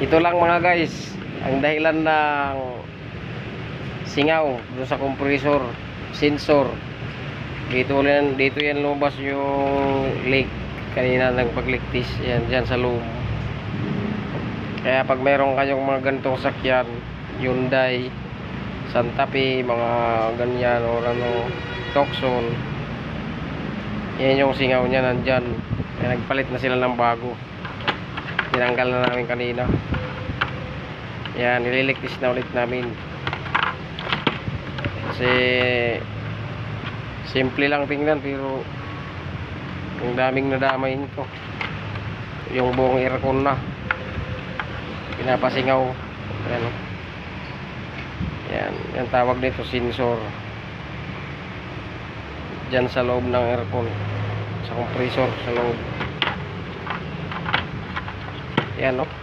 Ito lang mga guys ang dahilan ng singaw doon sa compressor sensor. Dito yan lumabas yung leak kanina nagpagliktis yan dyan sa loob. Kaya pag meron kayong mga ganitong sakyan, Hyundai, Santa Fe, mga ganyan o ano, Tucson, yan yung singaw niya nandyan. Kaya nagpalit na sila ng bago. Tinanggal na namin kanina. Yan, nililiktis na ulit namin. Kasi simple lang tingnan pero ang daming nadamay nito. Yung buong aircon na pinapasingaw. Ayan, yan, yan tawag nito sensor dyan sa loob ng aircon, sa compressor sa loob. Yan, no?